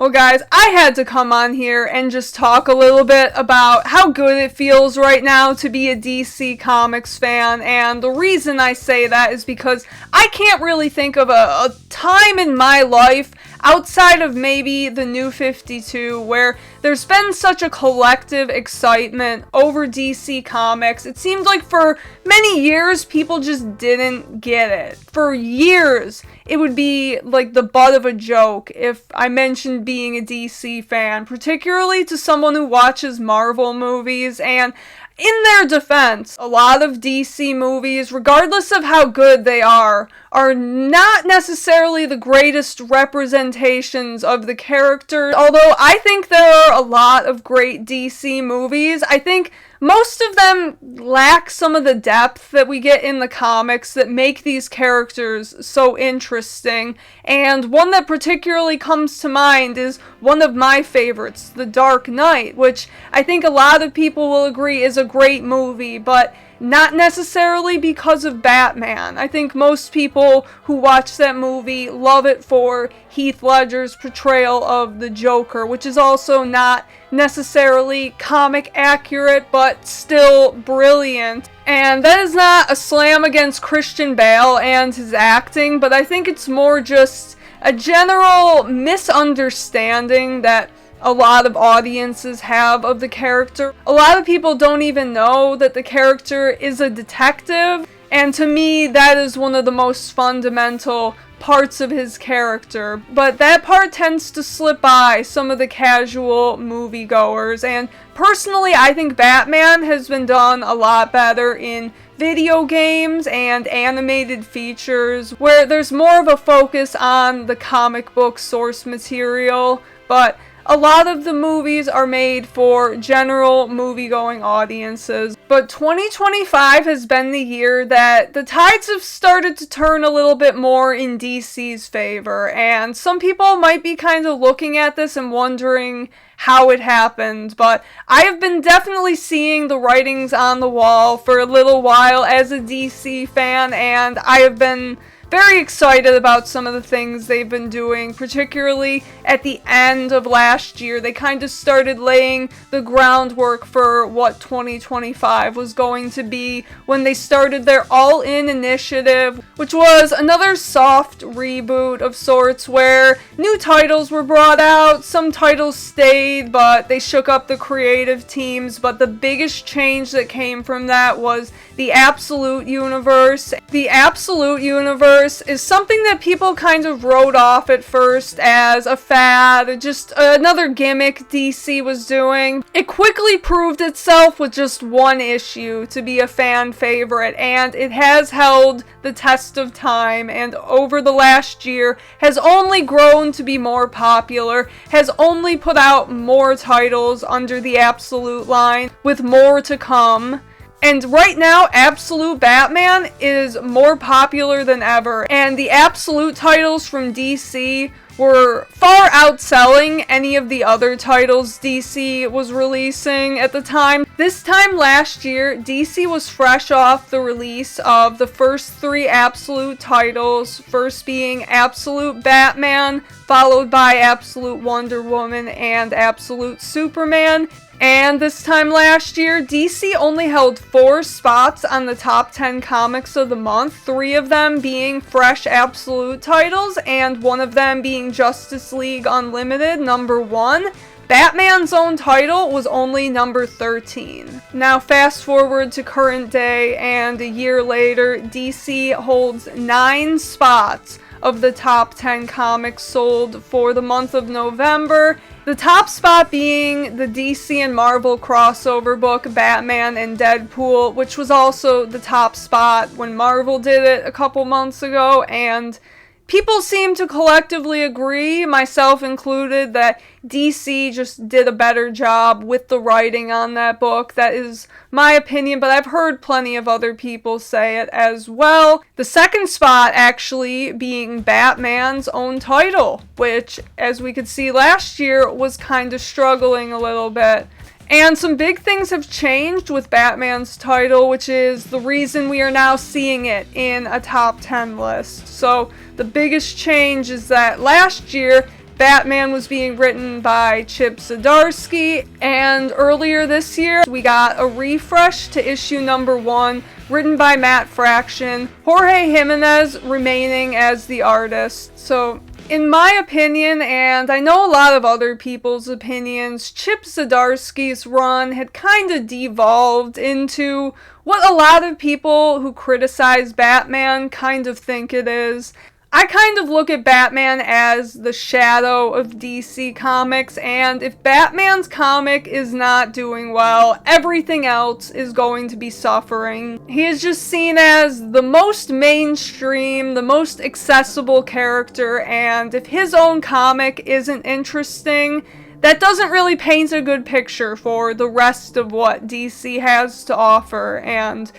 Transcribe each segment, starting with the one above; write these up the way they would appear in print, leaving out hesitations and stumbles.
Well guys, I had to come on here and just talk a little bit about how good it feels right now to be a DC Comics fan, and the reason I say that is because I can't really think of a time in my life outside of maybe the New 52 where there's been such a collective excitement over DC Comics. It seemed like for many years people just didn't get it. For years it would be like the butt of a joke if I mentioned being a DC fan, particularly to someone who watches Marvel movies. And in their defense, a lot of DC movies, regardless of how good they are not necessarily the greatest representations of the character. Although I think there are a lot of great DC movies, I think most of them lack some of the depth that we get in the comics that make these characters so interesting. And one that particularly comes to mind is one of my favorites, The Dark Knight, which I think a lot of people will agree is a great movie, but not necessarily because of Batman. I think most people who watch that movie love it for Heath Ledger's portrayal of the Joker, which is also not necessarily comic accurate, but still brilliant. And that is not a slam against Christian Bale and his acting, but I think it's more just a general misunderstanding that a lot of audiences have of the character. A lot of people don't even know that the character is a detective, and to me that is one of the most fundamental parts of his character. But that part tends to slip by some of the casual moviegoers, and personally I think Batman has been done a lot better in video games and animated features where there's more of a focus on the comic book source material, but a lot of the movies are made for general movie-going audiences. But 2025 has been the year that the tides have started to turn a little bit more in DC's favor, and some people might be kind of looking at this and wondering how it happened, but I have been definitely seeing the writings on the wall for a little while as a DC fan, and I have been very excited about some of the things they've been doing, particularly at the end of last year. They kind of started laying the groundwork for what 2025 was going to be when they started their All-In initiative, which was another soft reboot of sorts where new titles were brought out, some titles stayed, but they shook up the creative teams. But the biggest change that came from that was the Absolute Universe. The Absolute Universe is something that people kind of wrote off at first as a fad, just another gimmick DC was doing. It quickly proved itself with just one issue to be a fan favorite, and it has held the test of time, and over the last year has only grown to be more popular, has only put out more titles under the Absolute line, with more to come. And right now, Absolute Batman is more popular than ever, and the Absolute titles from DC were far outselling any of the other titles DC was releasing at the time. This time last year, DC was fresh off the release of the first 3 Absolute titles, first being Absolute Batman, followed by Absolute Wonder Woman and Absolute Superman. And this time last year, DC only held 4 spots on the top 10 comics of the month, 3 of them being fresh Absolute titles, and 1 of them being Justice League Unlimited, number 1. Batman's own title was only number 13. Now fast forward to current day, and a year later, DC holds 9 spots of the top 10 comics sold for the month of November. The top spot being the DC and Marvel crossover book, Batman and Deadpool, which was also the top spot when Marvel did it a couple months ago, and people seem to collectively agree, myself included, that DC just did a better job with the writing on that book. That is my opinion, but I've heard plenty of other people say it as well. The second spot actually being Batman's own title, which, as we could see last year, was kind of struggling a little bit. And some big things have changed with Batman's title, which is the reason we are now seeing it in a top 10 list. So the biggest change is that last year, Batman was being written by Chip Zdarsky, and earlier this year we got a refresh to issue number 1 written by Matt Fraction, Jorge Jimenez remaining as the artist. So in my opinion, and I know a lot of other people's opinions, Chip Zdarsky's run had kind of devolved into what a lot of people who criticize Batman kind of think it is. I kind of look at Batman as the shadow of DC Comics, and if Batman's comic is not doing well, everything else is going to be suffering. He is just seen as the most mainstream, the most accessible character, and if his own comic isn't interesting, that doesn't really paint a good picture for the rest of what DC has to offer. And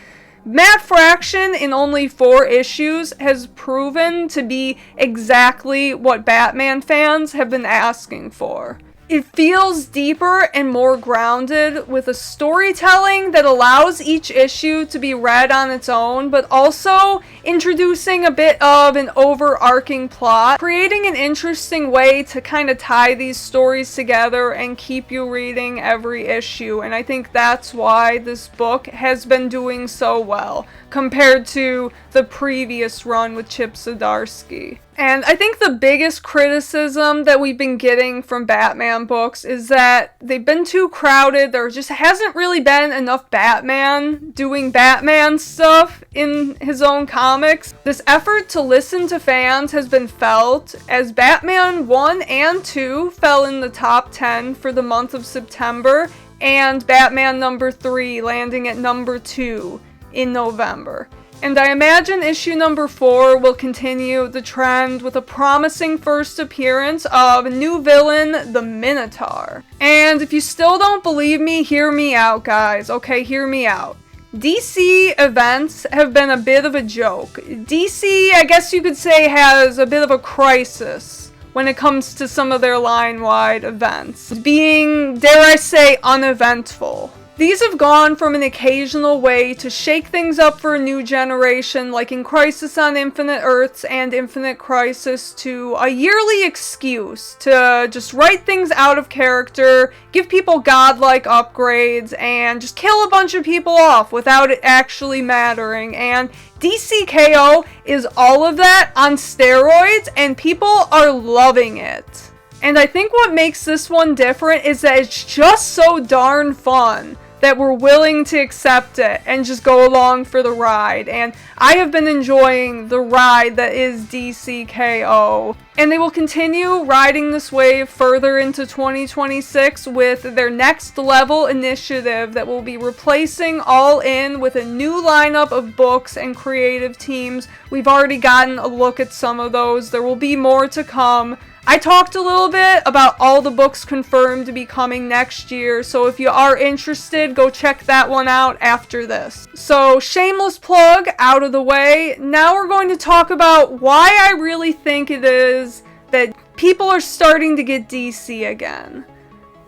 Matt Fraction, in only 4 issues, has proven to be exactly what Batman fans have been asking for. It feels deeper and more grounded, with a storytelling that allows each issue to be read on its own, but also introducing a bit of an overarching plot, creating an interesting way to kind of tie these stories together and keep you reading every issue. And I think that's why this book has been doing so well compared to the previous run with Chip Zdarsky. And I think the biggest criticism that we've been getting from Batman books is that they've been too crowded. There just hasn't really been enough Batman doing Batman stuff in his own comics. This effort to listen to fans has been felt, as Batman 1 and 2 fell in the top 10 for the month of September, and Batman number 3 landing at number 2 in November. And I imagine issue number 4 will continue the trend with a promising first appearance of a new villain, the Minotaur. And if you still don't believe me, hear me out, guys. Okay, hear me out. DC events have been a bit of a joke. DC, I guess you could say, has a bit of a crisis when it comes to some of their line-wide events, being, dare I say, uneventful. These have gone from an occasional way to shake things up for a new generation, like in Crisis on Infinite Earths and Infinite Crisis, to a yearly excuse to just write things out of character, give people godlike upgrades, and just kill a bunch of people off without it actually mattering. And DCKO is all of that on steroids, and people are loving it. And I think what makes this one different is that it's just so darn fun that we're willing to accept it and just go along for the ride. And I have been enjoying the ride that is DCKO. And they will continue riding this wave further into 2026 with their next level initiative that will be replacing All In with a new lineup of books and creative teams. We've already gotten a look at some of those. There will be more to come. I talked a little bit about all the books confirmed to be coming next year, so if you are interested, go check that one out after this. So, shameless plug out of the way. Now we're going to talk about why I really think it is that people are starting to get DC again.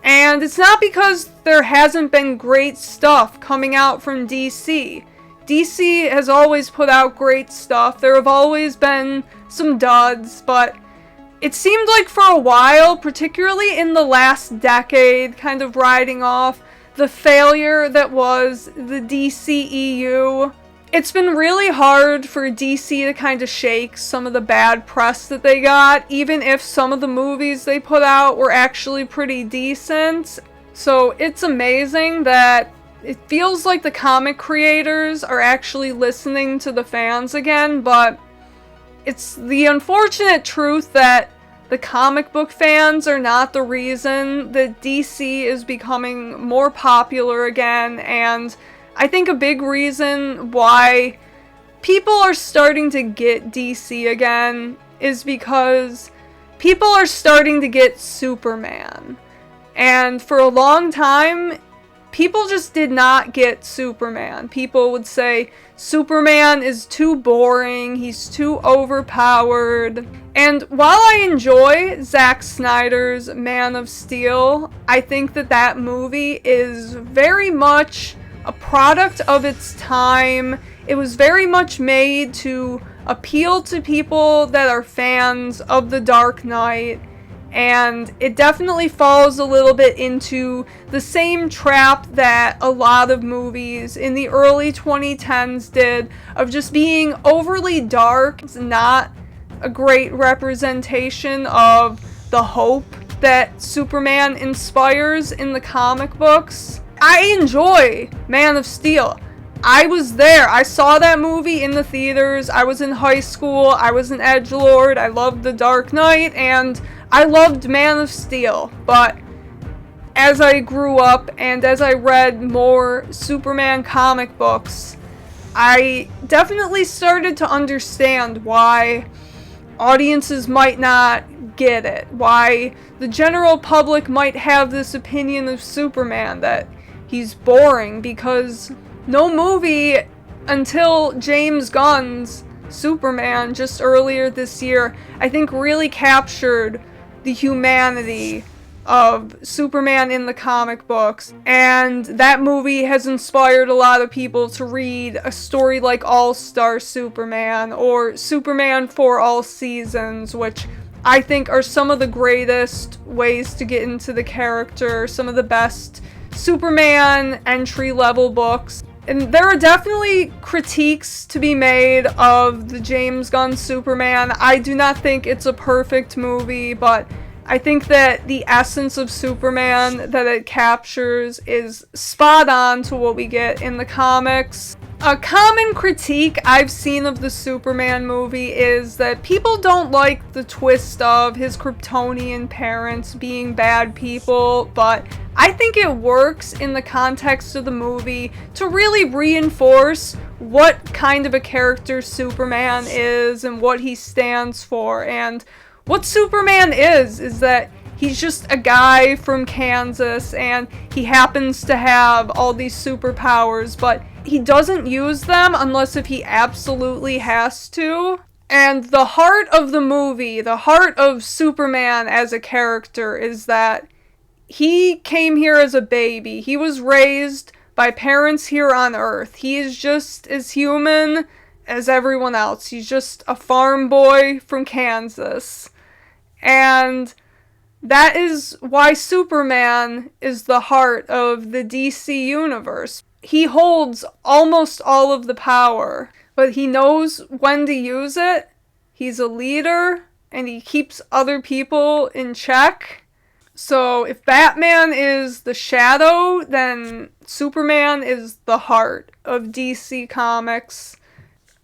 And it's not because there hasn't been great stuff coming out from DC. DC has always put out great stuff. There have always been some duds, but it seemed like for a while, particularly in the last decade, kind of riding off the failure that was the DCEU, it's been really hard for DC to kind of shake some of the bad press that they got, even if some of the movies they put out were actually pretty decent. So it's amazing that it feels like the comic creators are actually listening to the fans again, but it's the unfortunate truth that the comic book fans are not the reason that DC is becoming more popular again, and I think a big reason why people are starting to get DC again is because people are starting to get Superman. And for a long time, people just did not get Superman. People would say, Superman is too boring, he's too overpowered. And while I enjoy Zack Snyder's Man of Steel, I think that that movie is very much a product of its time. It was very much made to appeal to people that are fans of The Dark Knight. And it definitely falls a little bit into the same trap that a lot of movies in the early 2010s did, of just being overly dark. It's not a great representation of the hope that Superman inspires in the comic books. I enjoy Man of Steel. I was there. I saw that movie in the theaters. I was in high school. I was an edgelord. I loved The Dark Knight, and I loved Man of Steel. But as I grew up and as I read more Superman comic books, I definitely started to understand why audiences might not get it. Why the general public might have this opinion of Superman that he's boring, because no movie until James Gunn's Superman just earlier this year, I think, really captured the humanity of Superman in the comic books. And that movie has inspired a lot of people to read a story like All-Star Superman or Superman for All Seasons, which I think are some of the greatest ways to get into the character, some of the best Superman entry-level books. And there are definitely critiques to be made of the James Gunn Superman. I do not think it's a perfect movie, but I think that the essence of Superman that it captures is spot on to what we get in the comics. A common critique I've seen of the Superman movie is that people don't like the twist of his Kryptonian parents being bad people, but I think it works in the context of the movie to really reinforce what kind of a character Superman is and what he stands for. And what Superman is that he's just a guy from Kansas, and he happens to have all these superpowers, but he doesn't use them unless if he absolutely has to. And the heart of the movie, the heart of Superman as a character, is that he came here as a baby. He was raised by parents here on Earth. He is just as human as everyone else. He's just a farm boy from Kansas. And that is why Superman is the heart of the DC universe. He holds almost all of the power, but he knows when to use it. He's a leader, and he keeps other people in check. So if Batman is the shadow, then Superman is the heart of DC Comics.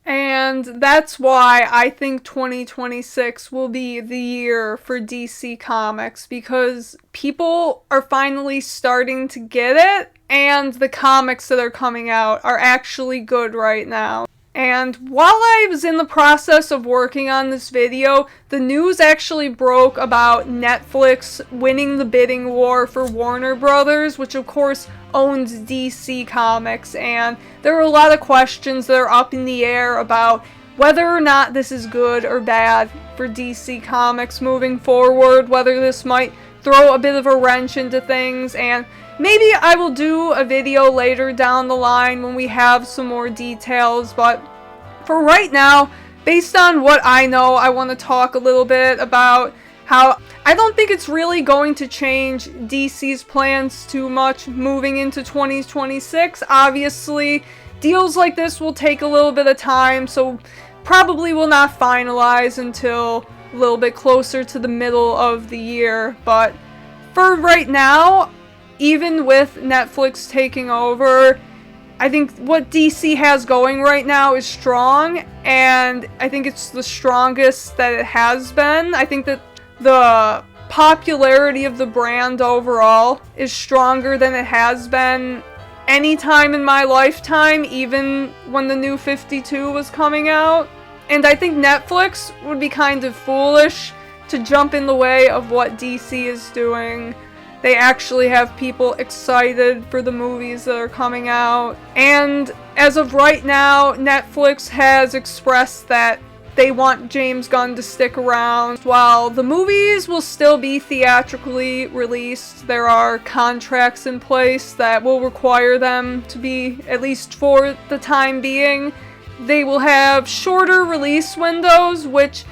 And that's why I think 2026 will be the year for DC Comics, because people are finally starting to get it, and the comics that are coming out are actually good right now. And while I was in the process of working on this video, the news actually broke about Netflix winning the bidding war for Warner Brothers, which of course owns DC Comics, and there are a lot of questions that are up in the air about whether or not this is good or bad for DC Comics moving forward, whether this might throw a bit of a wrench into things, and maybe I will do a video later down the line when we have some more details, but for right now, based on what I know, I want to talk a little bit about how I don't think it's really going to change DC's plans too much moving into 2026. Obviously, deals like this will take a little bit of time, so probably will not finalize until a little bit closer to the middle of the year. But for right now, even with Netflix taking over, I think what DC has going right now is strong, and I think it's the strongest that it has been. I think that the popularity of the brand overall is stronger than it has been any time in my lifetime, even when the New 52 was coming out. And I think Netflix would be kind of foolish to jump in the way of what DC is doing. They actually have people excited for the movies that are coming out. And as of right now, Netflix has expressed that they want James Gunn to stick around. While the movies will still be theatrically released, there are contracts in place that will require them to be, at least for the time being. They will have shorter release windows, which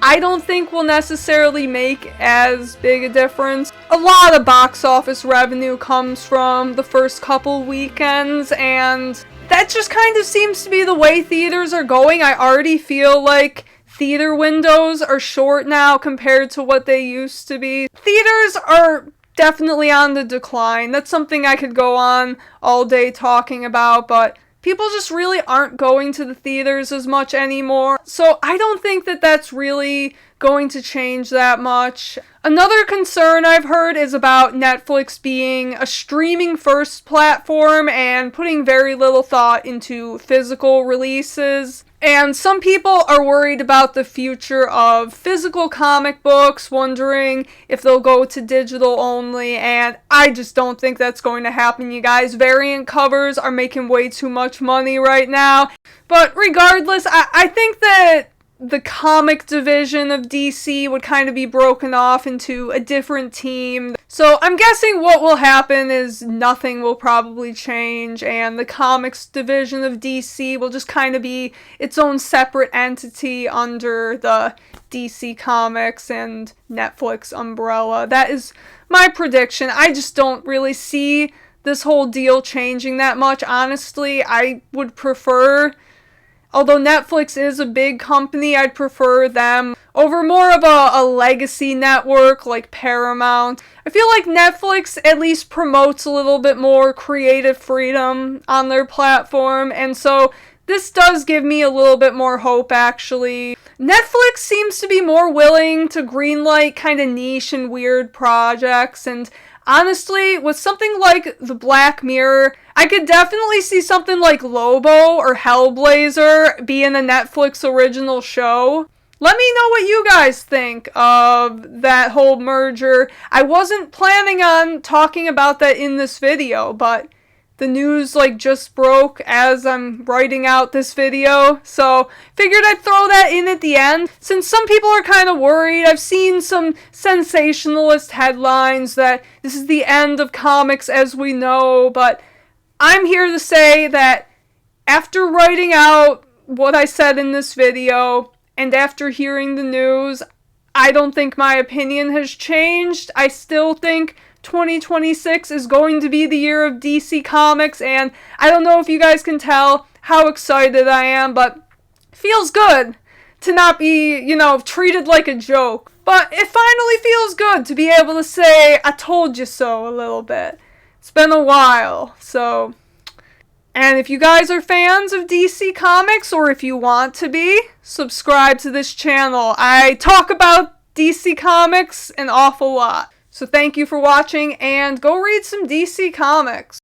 I don't think will necessarily make as big a difference. A lot of box office revenue comes from the first couple weekends, and that just kind of seems to be the way theaters are going. I already feel like theater windows are short now compared to what they used to be. Theaters are definitely on the decline. That's something I could go on all day talking about, but people just really aren't going to the theaters as much anymore. So I don't think that that's really going to change that much. Another concern I've heard is about Netflix being a streaming first platform and putting very little thought into physical releases. And some people are worried about the future of physical comic books, wondering if they'll go to digital only, and I just don't think that's going to happen, you guys. Variant covers are making way too much money right now. But regardless, I think that the comic division of DC would kind of be broken off into a different team. So I'm guessing what will happen is nothing will probably change, and the comics division of DC will just kind of be its own separate entity under the DC Comics and Netflix umbrella. That is my prediction. I just don't really see this whole deal changing that much. Honestly, I would prefer, although Netflix is a big company, I'd prefer them over more of a legacy network like Paramount. I feel like Netflix at least promotes a little bit more creative freedom on their platform, and so this does give me a little bit more hope, actually. Netflix seems to be more willing to greenlight kind of niche and weird projects, and honestly, with something like The Black Mirror, I could definitely see something like Lobo or Hellblazer being a Netflix original show. Let me know what you guys think of that whole merger. I wasn't planning on talking about that in this video, but the news just broke as I'm writing out this video, so figured I'd throw that in at the end. Since some people are kind of worried, I've seen some sensationalist headlines that this is the end of comics as we know, but I'm here to say that after writing out what I said in this video, and after hearing the news, I don't think my opinion has changed. I still think 2026 is going to be the year of DC Comics, and I don't know if you guys can tell how excited I am, but it feels good to not be, treated like a joke. But it finally feels good to be able to say, I told you so a little bit. It's been a while, so. And if you guys are fans of DC Comics, or if you want to be, subscribe to this channel. I talk about DC Comics an awful lot. So thank you for watching, and go read some DC Comics.